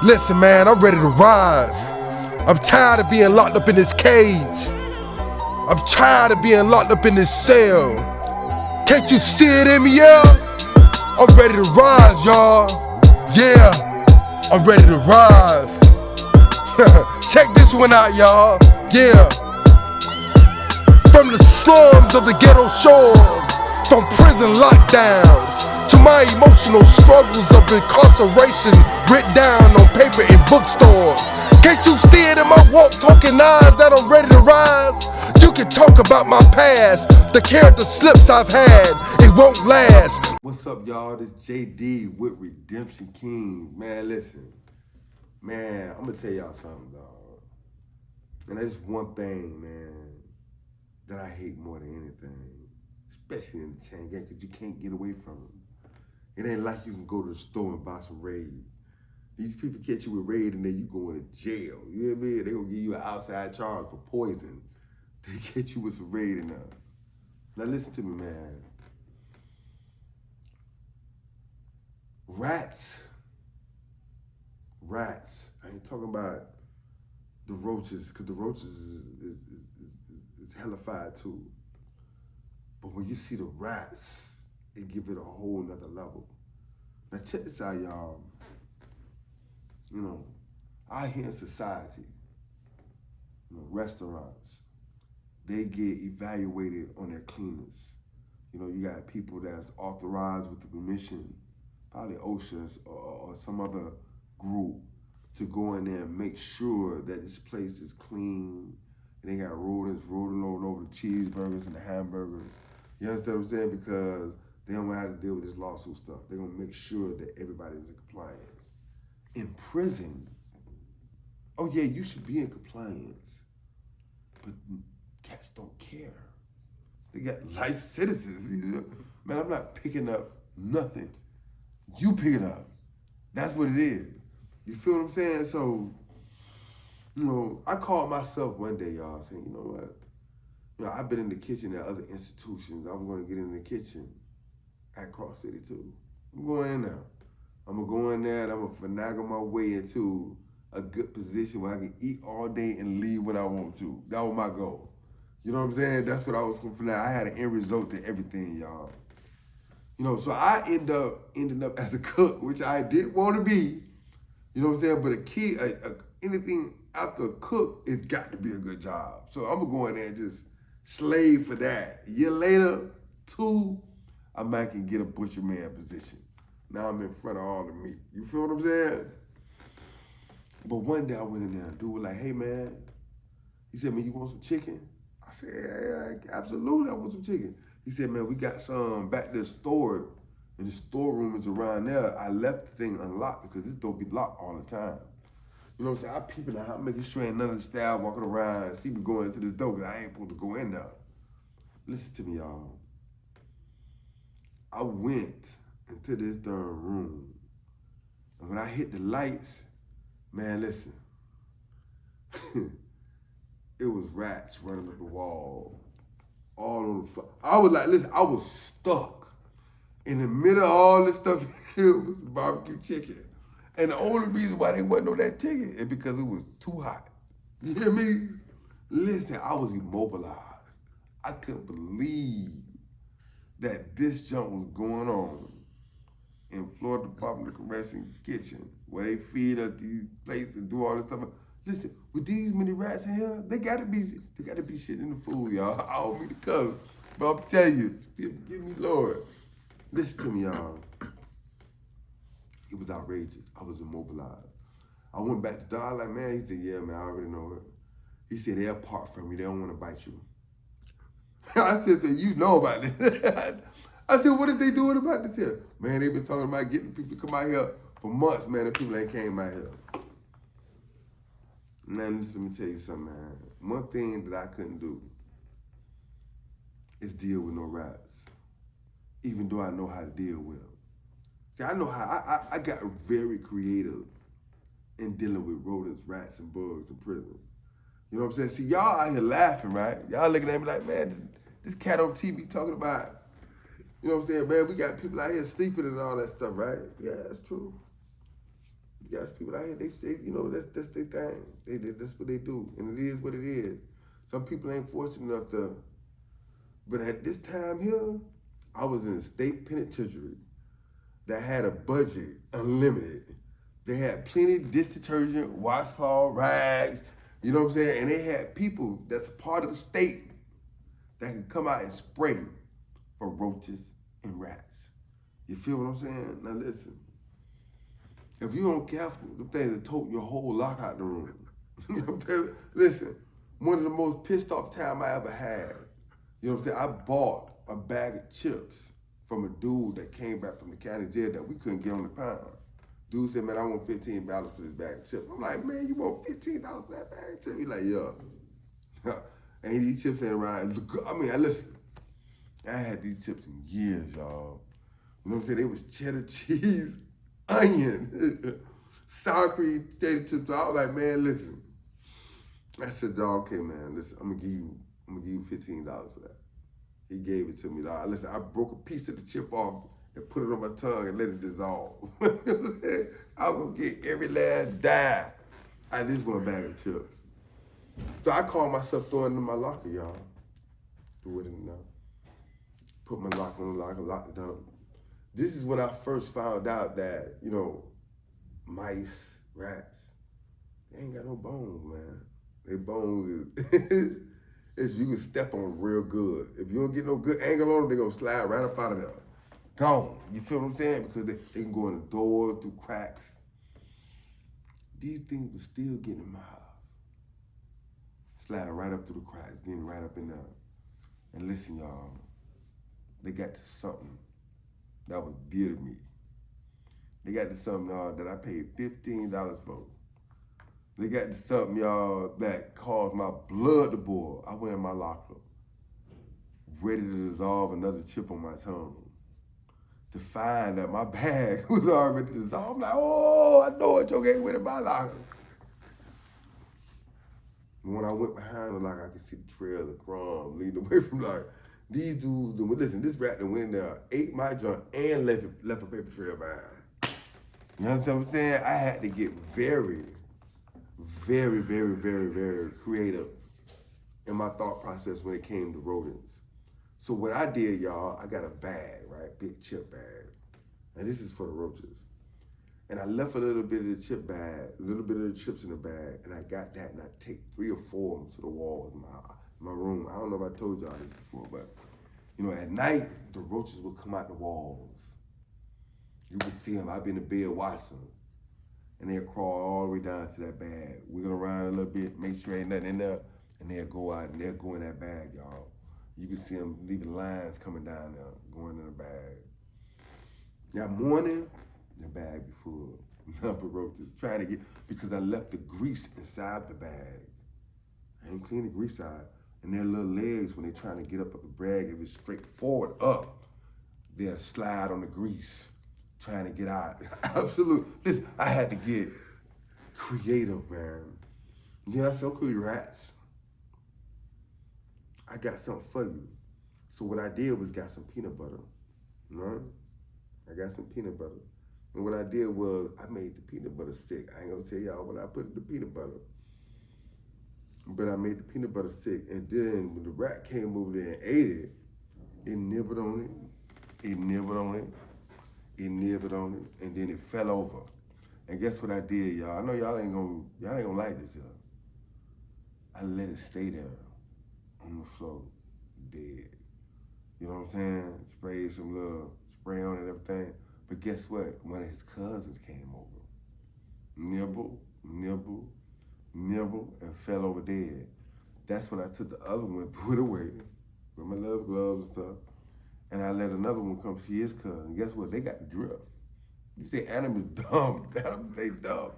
Listen, man, I'm ready to rise. I'm tired of being locked up in this cage. I'm tired of being locked up in this cell. Can't you see it in me, yeah? I'm ready to rise, y'all. Yeah, I'm ready to rise. Check this one out, y'all. Yeah. From the slums of the ghetto shores, from prison lockdowns, to my emotional struggles of incarceration written down on paper in bookstores. Can't you see it in my walk, talking eyes that I'm ready to rise? You can talk about my past, the character slips I've had, it won't last. What's up, y'all? This JD with Redemption Kings. Man, listen. Man, I'm gonna tell y'all something, dog. And there's one thing, man, that I hate more than anything, especially in the chain gang, because you can't get away from them. It ain't like you can go to the store and buy some Raid. These people catch you with Raid and then you going to jail. You know what I mean? They gonna give you an outside charge for poison. They catch you with some Raid in there. Now listen to me, man. Rats. I ain't talking about the roaches, because the roaches is hellified too. But when you see the rats, it give it a whole nother level. Now check this out, y'all. You know, out here in society, restaurants, they get evaluated on their cleanliness. You know, you got people that's authorized with the permission, probably OSHA or some other group, to go in there and make sure that this place is clean. And they got rodents rolling all over the cheeseburgers and the hamburgers. You understand what I'm saying? Because they don't want to have to deal with this lawsuit stuff. They're going to make sure that everybody's in compliance. In prison, oh yeah, you should be in compliance. But cats don't care. They got life sentences. Man, I'm not picking up nothing. You pick it up. That's what it is. You feel what I'm saying? So, I called myself one day, y'all, saying, you know what? I've been in the kitchen at other institutions. I'm going to get in the kitchen at Cross City too. I'm going in there. I'm going to go in there and I'm going to finagle my way into a good position where I can eat all day and leave when I want to. That was my goal. You know what I'm saying? That's what I was going for. Now I had an end result to everything, y'all. So I ended up as a cook, which I didn't want to be. You know what I'm saying? But a key, anything after a cook, it's got to be a good job. So I'm going to go in there and just slave for that. A year later, 2, I might can get a butcher man position. Now I'm in front of all the meat. You feel what I'm saying? But one day I went in there and dude was like, hey man, he said, man, you want some chicken? I said, yeah, absolutely, I want some chicken. He said, man, we got some back there stored, and the storeroom is around there. I left the thing unlocked because this door be locked all the time. You know what I'm saying? I peeping out, I'm making sure ain't none of the staff walking around and see me going into this door because I ain't supposed to go in there. Listen to me, y'all. I went into this darn room, and when I hit the lights, man, listen, it was rats running up the wall, all on the floor. I was like, listen, I was stuck in the middle of all this stuff. It was barbecue chicken. And the only reason why they wasn't on that chicken is because it was too hot. You hear me? Listen, I was immobilized. I couldn't believe that this junk was going on in Florida Department of Correction kitchen, where they feed us these places and do all this stuff. Listen, with these many rats in here, they gotta be shit in the food, y'all. I don't mean to come, but I'm telling you, give me Lord. Listen to me, y'all. It was outrageous. I was immobilized. I went back to Don, like, man, he said, yeah, man, I already know it. He said, they're apart from you, they don't want to bite you. I said, so you know about this. I said, what is they doing about this here? Man, they've been talking about getting people to come out here for months, man, and people ain't came out here. Man, let me tell you something, man. One thing that I couldn't do is deal with no rats, even though I know how to deal with them. See, I know how, I got very creative in dealing with rodents, rats, and bugs in prison. You know what I'm saying? See, y'all out here laughing, right? Y'all looking at me like, man, this cat on TV talking about, you know what I'm saying, man, we got people out here sleeping and all that stuff, right? Yeah, that's true. You got people out here, they say, you know, that's their thing. That's what they do. And it is what it is. Some people ain't fortunate enough to, but at this time here, I was in a state penitentiary that had a budget unlimited. They had plenty of dish detergent, washcloth, rags, you know what I'm saying? And they had people that's part of the state that can come out and spray for roaches and rats. You feel what I'm saying? Now listen, if you don't careful, the things that tote your whole lock out the room. You know what I'm saying? Listen, one of the most pissed off time I ever had, you know what I'm saying? I bought a bag of chips from a dude that came back from the county jail that we couldn't get on the pound. Dude said, man, I want $15 for this bag of chips. I'm like, man, you want $15 for that bag of chips? He's like, yeah. And these chips ain't around. I mean, listen, I had these chips in years, y'all. You know what I'm saying? They was cheddar cheese, onion, sour cream, potato chips. I was like, man, listen. I said, dog, okay, man, listen, I'm gonna give you $15 for that. He gave it to me, dog. Listen, I broke a piece of the chip off and put it on my tongue and let it dissolve. I was gonna get every last dime. I just want a bag of chips. So I called myself throwing it in my locker, y'all. Do it in there. Put my lock on the locker, locked it up. This is when I first found out that, you know, mice, rats, they ain't got no bones, man. They bones is you can step on real good. If you don't get no good angle on them, they gonna slide right up out of there. Gone. You feel what I'm saying? Because they can go in the door, through cracks. These things were still getting in my house. Sliding right up through the cracks, getting right up in there. And listen, y'all, they got to something that was dear to me. They got to something, y'all, that I paid $15 for. They got to something, y'all, that caused my blood to boil. I went in my locker, ready to dissolve another chip on my tongue, to find that my bag was already dissolved. I'm like, oh, I know what your gang went in my locker. When I went behind the locker, I could see the trail of crumbs leading away from the locker. These dudes, listen, this rat that went in there, ate my junk, and left a paper trail behind. You understand what I'm saying? I had to get very, very, very, very, very creative in my thought process when it came to rodents. So what I did, y'all, I got a bag, right? Big chip bag. And this is for the roaches. And I left a little bit of the chip bag, a little bit of the chips in the bag, and I got that, and I take 3 or 4 of them to the walls in my room. I don't know if I told y'all this before, but you know, at night, the roaches would come out the walls. You could see them. I'd be in the bed watching them. And they'll crawl all the way down to that bag, wiggle around a little bit, make sure ain't nothing in there, and they'll go out and they'll go in that bag, y'all. You can see them leaving lines coming down there, going in the bag. That morning, the bag be full. Number roaches, trying to get, because I left the grease inside the bag. I ain't clean the grease out. And their little legs, when they're trying to get up the bag, if it's straight forward up, they'll slide on the grease, trying to get out. Absolutely. Listen, I had to get creative, man. Then I said, okay, rats, I got something for you. So what I did was got some peanut butter. You know? I got some peanut butter. And what I did was I made the peanut butter sick. I ain't gonna tell y'all what I put in the peanut butter. But I made the peanut butter sick. And then when the rat came over there and ate it, it nibbled on it, it nibbled on it, it nibbled on it, and then it fell over. And guess what I did, y'all? I know y'all ain't gonna like this, y'all. I let it stay there on the floor, dead. You know what I'm saying? Sprayed some little spray on it and everything. But guess what? One of his cousins came over. Nibble, nibble, nibble, and fell over dead. That's when I took the other one, threw it away with my little gloves and stuff. And I let another one come see his cousin. Guess what? They got the drift. You say animals dumb. They dumb.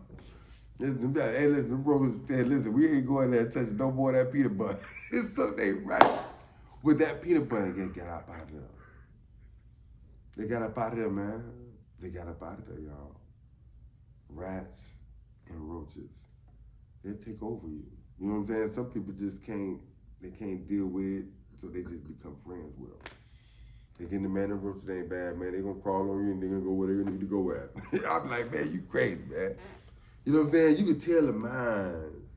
Listen, hey, listen, bro, listen, we ain't going there touching no more of that peanut butter. So they right. With that peanut butter, they got up out of there. They got up out of there, man. They got up out of there, y'all. Rats and roaches. They'll take over you. You know what I'm saying? Some people just can't deal with it, so they just become friends with them. Thinking the man and roaches ain't bad, man. They gonna crawl on you and they gonna go where they need to go at. I'm like, man, you crazy, man. You know what I'm saying? You can tell the minds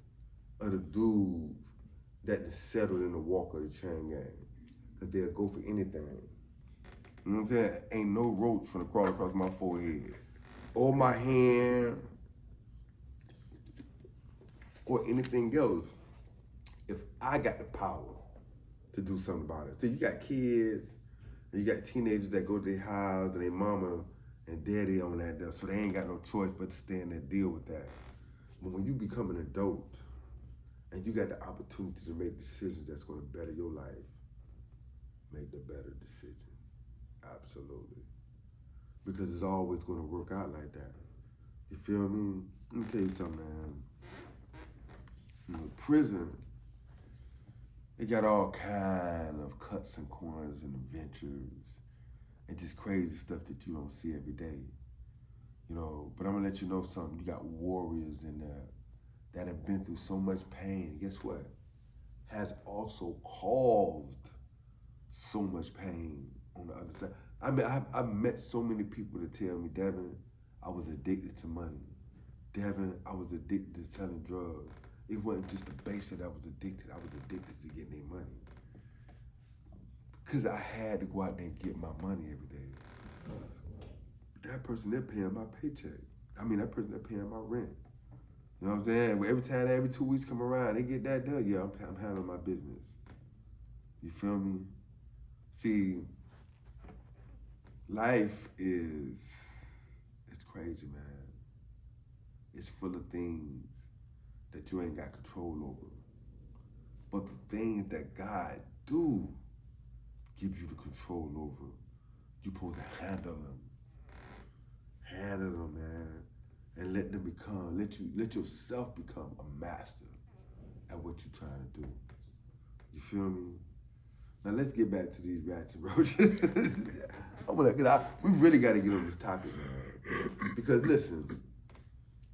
of the dudes that is settled in the walk of the chain gang. Cause they'll go for anything. You know what I'm saying? Ain't no roach finna crawl across my forehead. Or my hand. Or anything else. If I got the power to do something about it. So you got kids, and you got teenagers that go to their house and their mama and daddy on that stuff, so they ain't got no choice but to stand there and deal with that. But when you become an adult and you got the opportunity to make decisions that's gonna better your life, make the better decision. Absolutely. Because it's always gonna work out like that. You feel me? Let me tell you something, man. You know, prison, they got all kind of cuts and corners and adventures and just crazy stuff that you don't see every day. You know, but I'm gonna let you know something. You got warriors in there that have been through so much pain. Guess what? Has also caused so much pain on the other side. I mean, I've met so many people that tell me, Devin, I was addicted to money. Devin, I was addicted to selling drugs. It wasn't just the base that I was addicted. I was addicted to getting their money. Because I had to go out there and get my money every day. That person, they're paying my paycheck. I mean, that person, they're paying my rent. You know what I'm saying? Every time, every 2 weeks come around, they get that done. Yeah, I'm handling my business. You feel me? See, life it's crazy, man. It's full of things that you ain't got control over. But the things that God do give you the control over, you're supposed to handle them. Handle them, man. And let them become, let yourself become a master at what you're trying to do. You feel me? Now let's get back to these rats and roaches. We really got to get on this topic, man. Because listen,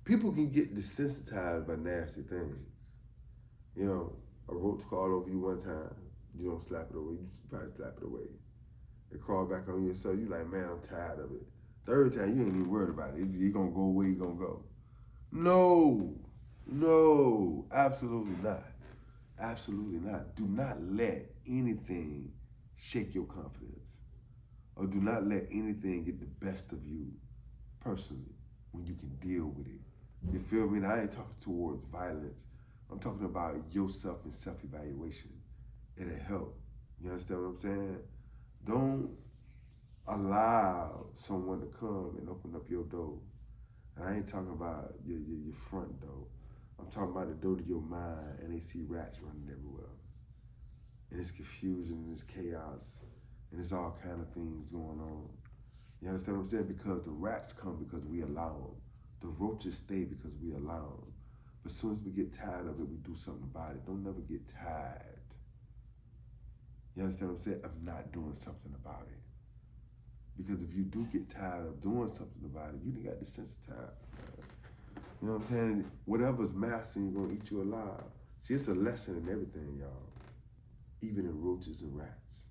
people can get desensitized by nasty things. You know, a roach crawled over you one time, you don't slap it away, you probably slap it away. It crawled back on you, so you like, man, I'm tired of it. Third time, you ain't even worried about it. It's gonna go where you gonna go. No, absolutely not. Absolutely not. Do not let anything shake your confidence. Or do not let anything get the best of you personally when you can deal with it. You feel me? And I ain't talking towards violence. I'm talking about yourself and self-evaluation. It'll help. You understand what I'm saying? Don't allow someone to come and open up your door. And I ain't talking about your front door. I'm talking about the door to your mind, and they see rats running everywhere. And it's confusion, and it's chaos, and it's all kind of things going on. You understand what I'm saying? Because the rats come because we allow them. The roaches stay because we allow them. But as soon as we get tired of it, we do something about it. Don't never get tired. You understand what I'm saying? Of not doing something about it. Because if you do get tired of doing something about it, you done got desensitized. You know what I'm saying? Whatever's mastering you, gonna eat you alive. See, it's a lesson in everything, y'all. Even in roaches and rats.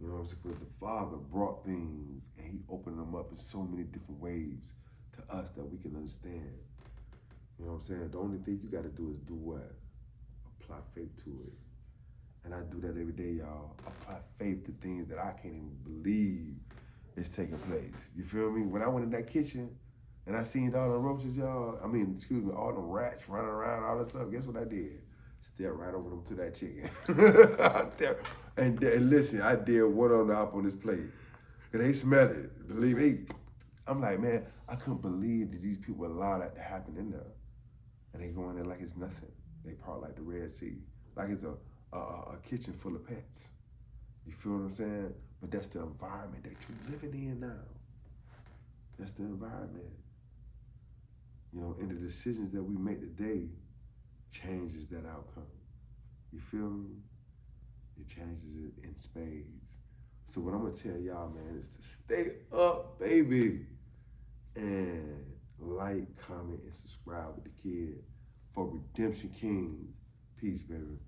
You know what I'm saying? Because the Father brought things and he opened them up in so many different ways to us that we can understand. You know what I'm saying? The only thing you gotta do is do what? Apply faith to it. And I do that every day, y'all. Apply faith to things that I can't even believe is taking place. You feel me? When I went in that kitchen and I seen all the roaches, y'all, all the rats running around, all that stuff, guess what I did? Stared right over them to that chicken. and listen, I did one on the hop on this plate. And they smelled it. Believe me. I'm like, man, I couldn't believe that these people allow that to happen in there. And they go in there like it's nothing. They part like the Red Sea. Like it's a kitchen full of pets. You feel what I'm saying? But that's the environment that you're living in now. That's the environment. You know, and the decisions that we make today changes that outcome. You feel me? It changes it in spades. So what I'm gonna tell y'all, man, is to stay up, baby. And like, comment, and subscribe with the kid for Redemption Kings. Peace, baby.